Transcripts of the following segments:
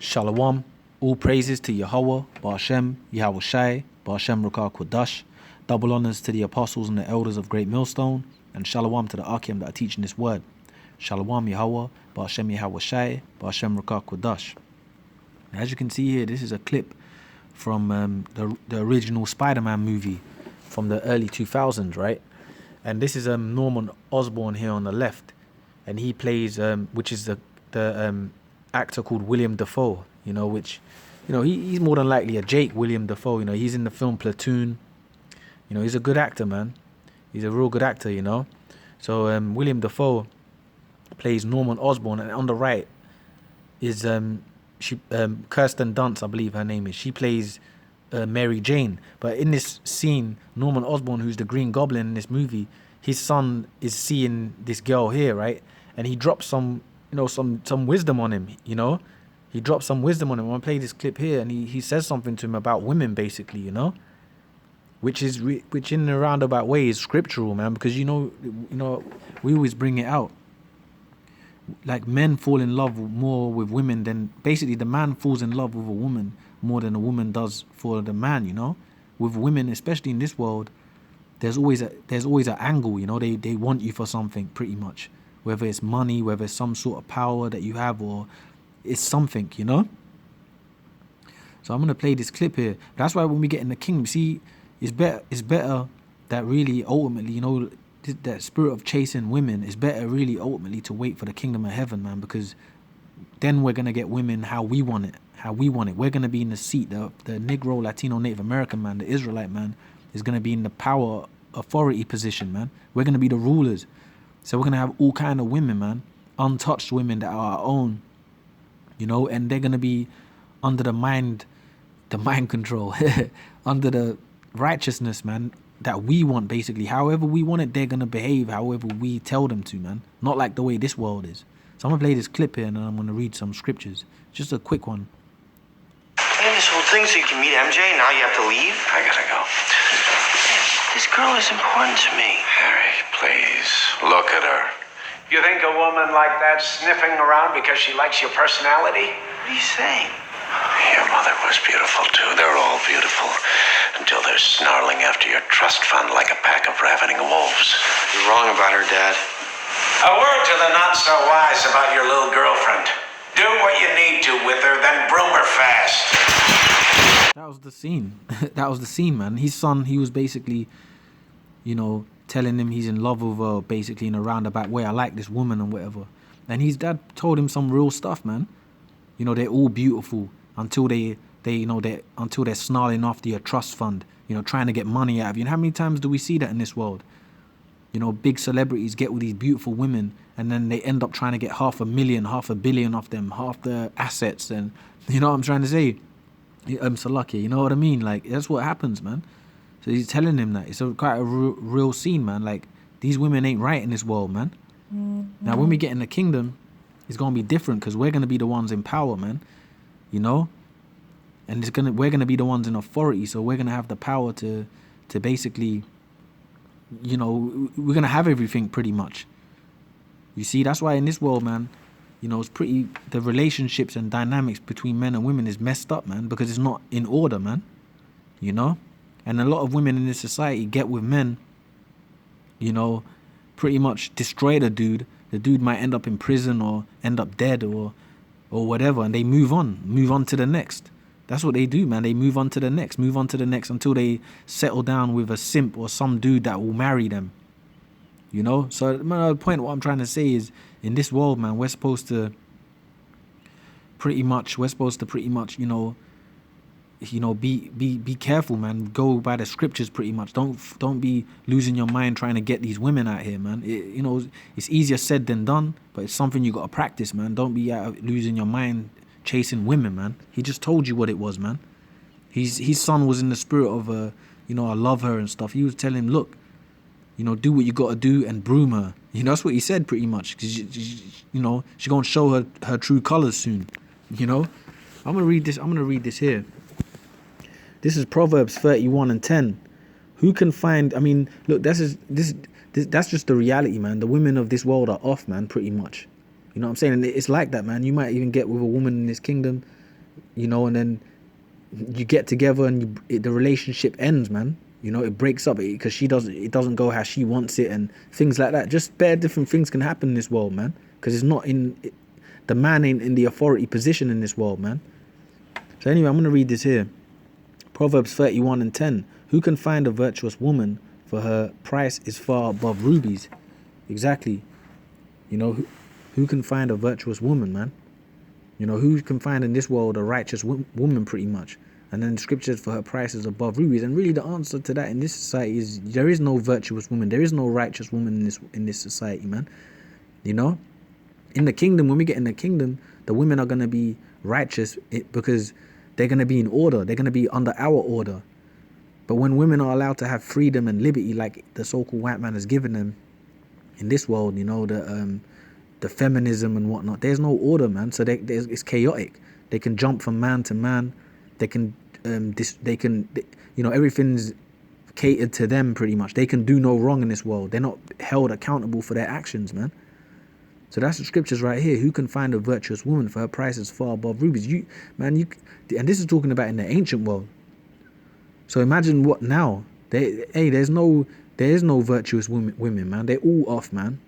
Shalom. All praises to Yahweh, Ba'ashem, Yahweh Shai, Ba'ashem Rukah Kodash. Double honors to the apostles and the elders of Great Millstone. And shalom to the Akim that are teaching this word. Shalom Yahweh, Ba'ashem Yahweh Shai, Ba'ashem Rukah Kodash. As you can see here, this is a clip from the original Spider-Man movie from the early 2000s, right? And this is Norman Osborn here on the left. And he plays, which is the actor called William Dafoe, he's more than likely a Jake William Dafoe. He's in the film Platoon. He's a good actor, man. He's a real good actor, So William Dafoe plays Norman Osborn, and on the right is Kirsten Dunst, I believe her name is. She plays Mary Jane. But in this scene, Norman Osborn, who's the Green Goblin in this movie, his son is seeing this girl here, right? And he drops some wisdom on him, He drops some wisdom on him. I'm going to play this clip here, and he says something to him about women, basically, which in a roundabout way is scriptural, man, because, we always bring it out. Like, men fall in love more with women than, basically, the man falls in love with a woman more than a woman does for the man, With women, especially in this world, there's always an angle, they want you for something, pretty much. Whether it's money, whether it's some sort of power that you have, or it's something, So I'm going to play this clip here. That's why when we get in the kingdom, see, it's better that really ultimately, that spirit of chasing women, is better really ultimately to wait for the kingdom of heaven, man, because then we're going to get women how we want it. We're going to be in the seat. The Negro, Latino, Native American man, the Israelite man, is going to be in the power, authority position, man. We're going to be the rulers. So we're going to have all kind of women, man, untouched women that are our own, and they're going to be under the mind control, under the righteousness, man, that we want, basically. However we want it, they're going to behave however we tell them to, man. Not like the way this world is. So I'm going to play this clip here, and then I'm going to read some scriptures. Just a quick one. And this whole thing so you can meet MJ, now you have to leave? I gotta go. This girl is important to me. Harry, please, look at her. You think a woman like that sniffing around because she likes your personality? What are you saying? Your mother was beautiful, too. They're all beautiful. Until they're snarling after your trust fund like a pack of ravening wolves. You're wrong about her, Dad. A word to the not-so-wise about your little girlfriend. Do what you need to with her, then broom her fast. That was the scene. That was the scene, man. His son, he was basically, telling him he's in love with her, basically, in a roundabout way. I like this woman and whatever. And his dad told him some real stuff, man. They're all beautiful until until they're snarling after your trust fund, trying to get money out of you. And how many times do we see that in this world? Big celebrities get with these beautiful women, and then they end up trying to get $500,000, $500 million off them, half the assets, and you know what I'm trying to say? Salaki, you know what I mean? Like, that's what happens, man. So he's telling him that. It's quite a real scene, man. Like, these women ain't right in this world, man. Mm-hmm. Now, when we get in the kingdom, it's going to be different, because we're going to be the ones in power, man. And we're going to be the ones in authority, so we're going to have the power to basically, we're going to have everything pretty much. You see, that's why in this world, man, it's the relationships and dynamics between men and women is messed up, man, because it's not in order, man. And a lot of women in this society get with men, pretty much destroy the dude. The dude might end up in prison or end up dead or whatever, and they move on to the next. That's what they do, man. They move on to the next until they settle down with a simp or some dude that will marry them. So the point, what I'm trying to say is, in this world, man, we're supposed to pretty much, be careful, man. Go by the scriptures, pretty much. Don't be losing your mind trying to get these women out here, man. It's easier said than done, but it's something you got to practice, man. Don't be out losing your mind chasing women, man. He just told you what it was, man. His son was in the spirit of, I love her and stuff. He was telling him, look, do what you got to do and broom her. That's what he said, pretty much. Cause she's going to show her true colors soon. I'm going to read this here. This is Proverbs 31:10. Who can find, look, that's just the reality, man. The women of this world are off, man, pretty much. You know what I'm saying? And it's like that, man. You might even get with a woman in this kingdom, you know, and then you get together and the relationship ends, man. You know, it breaks up because it doesn't go how she wants it and things like that. Just bare different things can happen in this world, man. Because it's not the man ain't in the authority position in this world, man. So anyway, I'm going to read this here. Proverbs 31:10. Who can find a virtuous woman? For her price is far above rubies. Exactly. You know, who can find a virtuous woman, man? You know, who can find in this world a righteous woman, pretty much? And then the scriptures, for her price is above rubies. And really the answer to that in this society is there is no virtuous woman. There is no righteous woman in this society, man. You know? In the kingdom, when we get in the kingdom, the women are going to be righteous because they're going to be in order. They're going to be under our order. But when women are allowed to have freedom and liberty like the so-called white man has given them in this world, you know, the feminism and whatnot, there's no order, man. So it's chaotic. They can jump from man to man. They can, you know, everything's catered to them pretty much. They can do no wrong in this world. They're not held accountable for their actions, man. So that's the scriptures right here. Who can find a virtuous woman? For her price is far above rubies. And this is talking about in the ancient world. So imagine what now? There's no virtuous women, man. They're all off, man.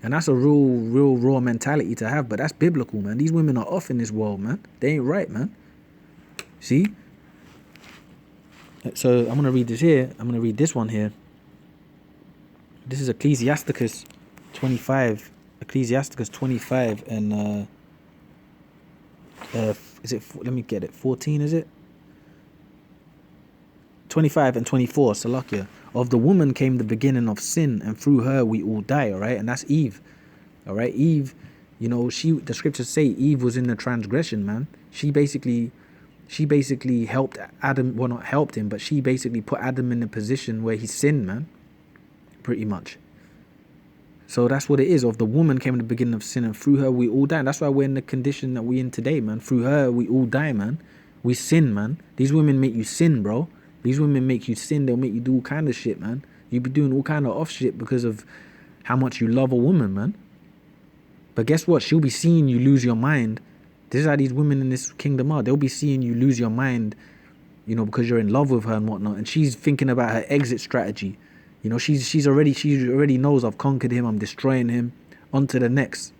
And that's a real raw mentality to have. But that's biblical, man. These women are off in this world, man. They ain't right, man. See? So I'm going to read this here. I'm going to read this one here. This is Ecclesiasticus 25. Ecclesiasticus 25 and is it? Let me get it. 14, is it? 25 and 24. Salakia. Of the woman came the beginning of sin, and through her we all die. All right, and that's Eve. All right, Eve. You know, the scriptures say Eve was in the transgression, man. She basically helped Adam. Well, not helped him, but she basically put Adam in a position where he sinned, man. Pretty much. So that's what it is. Of the woman came the beginning of sin, and through her we all die. And that's why we're in the condition that we're in today, man. Through her we all die, man. We sin, man. These women make you sin, bro. These women make you sin. They'll make you do all kind of shit, man. You be doing all kind of off shit because of how much you love a woman, man. But guess what? She'll be seeing you lose your mind. This is how these women in this kingdom are. They'll be seeing you lose your mind, you know, because you're in love with her and whatnot. And she's thinking about her exit strategy. You know, she already knows I've conquered him. I'm destroying him. On to the next.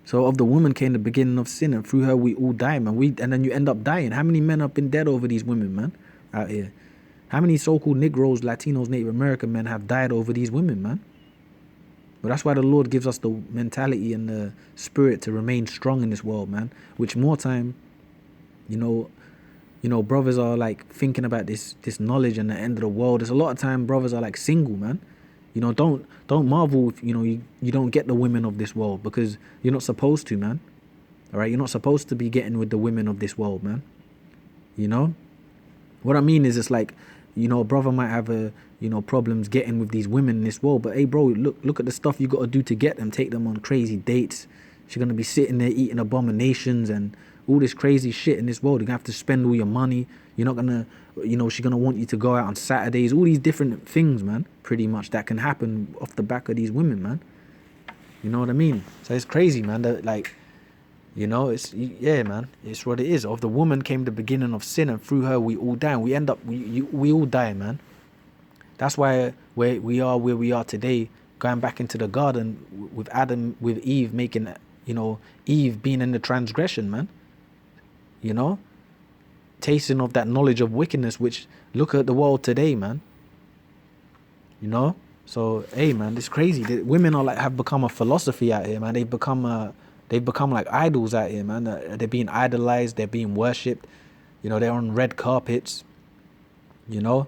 So of the woman came the beginning of sin, and through her we all die, man. And then you end up dying. How many men have been dead over these women, man, out here? How many so-called Negroes, Latinos, Native American men have died over these women, man? But that's why the Lord gives us the mentality and the spirit to remain strong in this world, man. Which more time, you know, brothers are like thinking about this knowledge and the end of the world. There's a lot of time brothers are like single, man. You know, don't marvel if, you know, you don't get the women of this world, because you're not supposed to, man. All right, you're not supposed to be getting with the women of this world, man. You know, what I mean is, it's like, you know, a brother might have problems getting with these women in this world, but hey, bro, look at the stuff you got to do to get them. Take them on crazy dates. She's gonna be sitting there eating abominations and all this crazy shit in this world. You're gonna have to spend all your money. You're not gonna, you know, she's gonna want you to go out on Saturdays. All these different things, man, pretty much, that can happen off the back of these women, man. You know what I mean? So it's crazy, man. That, like, you know, yeah, man. It's what it is. Of the woman came the beginning of sin, and through her we all die. And we end up, we all die, man. That's why where we are today, going back into the garden with Adam, with Eve making, you know, Eve being in the transgression, man. You know, tasting of that knowledge of wickedness, which, look at the world today, man. You know, so hey, man, it's crazy. The women are like, have become a philosophy out here, man. They've become like idols out here, man. They're being idolized. They're being worshipped. You know, they're on red carpets. You know,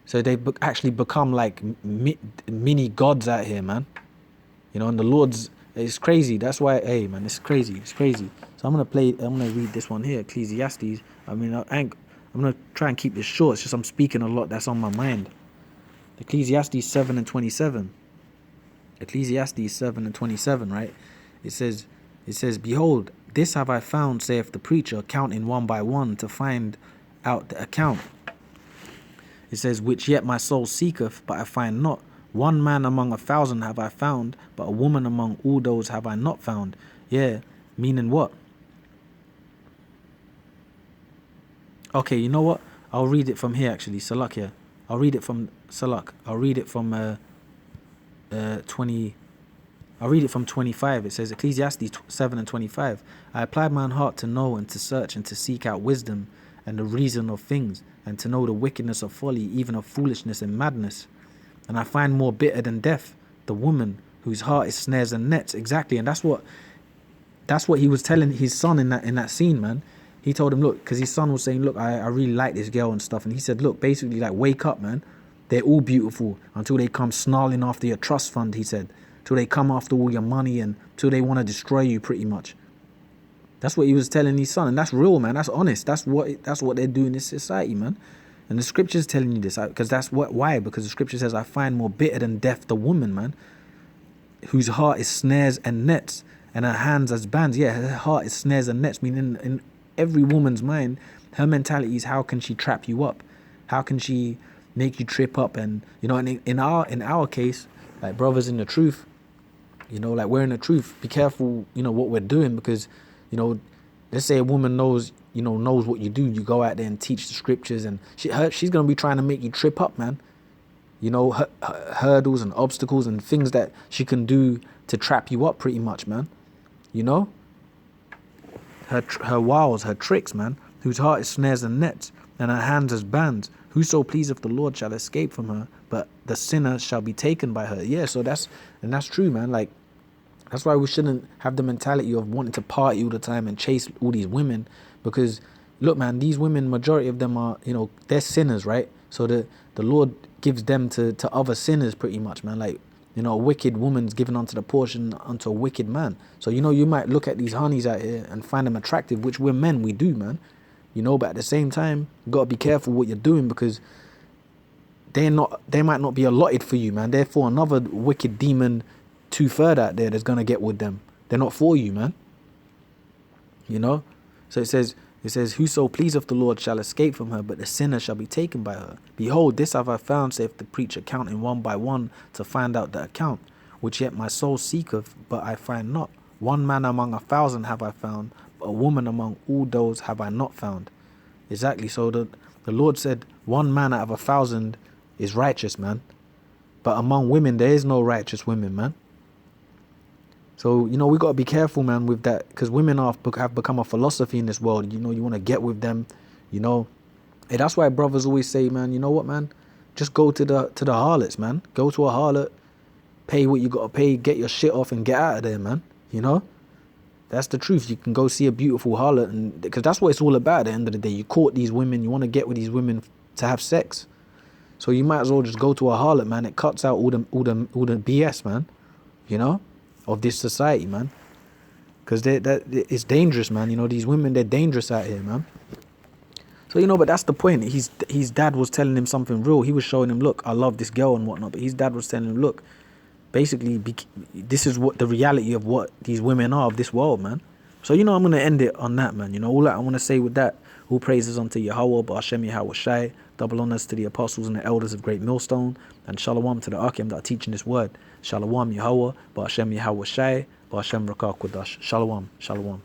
so they actually become like mini gods out here, man. You know, and the Lord's, it's crazy. That's why, hey, man, it's crazy. It's crazy. So I'm gonna read this one here, Ecclesiastes. I mean, I'm gonna try and keep this short. It's just I'm speaking a lot that's on my mind. Ecclesiastes 7 and 27. Ecclesiastes 7 and 27, right? It says, behold, this have I found, saith the preacher, counting one by one to find out the account. It says, which yet my soul seeketh, but I find not. One man among 1,000 have I found, but a woman among all those have I not found. Yeah, meaning what? Okay, you know what? I'll read it from here actually. Salak here. I'll read it from Salak. I'll read it from 20. I'll read it from 25. It says Ecclesiastes 7 and 25. I applied mine heart to know and to search and to seek out wisdom and the reason of things, and to know the wickedness of folly, even of foolishness and madness. And I find more bitter than death the woman whose heart is snares and nets. Exactly, and that's what he was telling his son in that scene, man. He told him, look, because his son was saying, look, I really like this girl and stuff. And he said, look, basically, like, wake up, man. They're all beautiful until they come snarling after your trust fund, he said. Till they come after all your money and till they want to destroy you, pretty much. That's what he was telling his son. And that's real, man. That's honest. That's what they do in this society, man. And the scripture's telling you this. Because why? Because the scripture says, I find more bitter than death the woman, man, whose heart is snares and nets, and her hands as bands. Yeah, her heart is snares and nets, meaning in every woman's mind, her mentality is, how can she trap you up? How can she make you trip up? And, you know, and in our case, like brothers in the truth, you know, like we're in the truth, be careful, you know, what we're doing, because, you know, let's say a woman knows what you do. You go out there and teach the scriptures, and she's going to be trying to make you trip up, man. You know, her hurdles and obstacles and things that she can do to trap you up, pretty much, man. You know, her wiles, her tricks, man, whose heart is snares and nets, and her hands as bands. Whoso pleaseth the Lord shall escape from her, but the sinner shall be taken by her. Yeah, so that's true, man. Like, that's why we shouldn't have the mentality of wanting to party all the time and chase all these women, because, look, man, these women, majority of them are, you know, they're sinners, right? So the Lord gives them to other sinners, pretty much, man. Like, you know, a wicked woman's given unto the portion unto a wicked man. So, you know, you might look at these honeys out here and find them attractive, which we're men, we do, man. You know, but at the same time, you got to be careful what you're doing, because they might not be allotted for you, man. Therefore, another wicked demon two-third out there that's going to get with them. They're not for you, man. You know? So it says, whoso pleaseth the Lord shall escape from her, but the sinner shall be taken by her. Behold, this have I found, saith the preacher, counting one by one to find out the account, which yet my soul seeketh, but I find not. One man among 1,000 have I found, but a woman among all those have I not found. Exactly. So the Lord said 1 man out of 1,000 is righteous, man. But among women, there is no righteous women, man. So, you know, we got to be careful, man, with that, because women have become a philosophy in this world. You know, you want to get with them, you know. Hey, that's why brothers always say, man, you know what, man? Just go to the harlots, man. Go to a harlot, pay what you got to pay, get your shit off and get out of there, man. You know? That's the truth. You can go see a beautiful harlot, and because that's what it's all about at the end of the day. You court these women, you want to get with these women to have sex. So you might as well just go to a harlot, man. It cuts out all the BS, man. You know? Of this society, man, because it's dangerous, man. You know, these women, they're dangerous out here, man. So, you know, but that's the point. His dad was telling him something real. He was showing him, look, I love this girl and whatnot, but his dad was telling him, look, basically, this is what the reality of what these women are of this world, man. So, you know, I'm going to end it on that, man. You know, all I want to say with that, all praises unto Yahweh, Ba'ashem Yahweh Shai, double honors to the apostles and the elders of Great Millstone, and shalom to the Akim that are teaching this word. Shalom Yahweh, Ba'ashem Yahweh Shai, Ba'ashem Rakah Kodash. Shalom, shalom.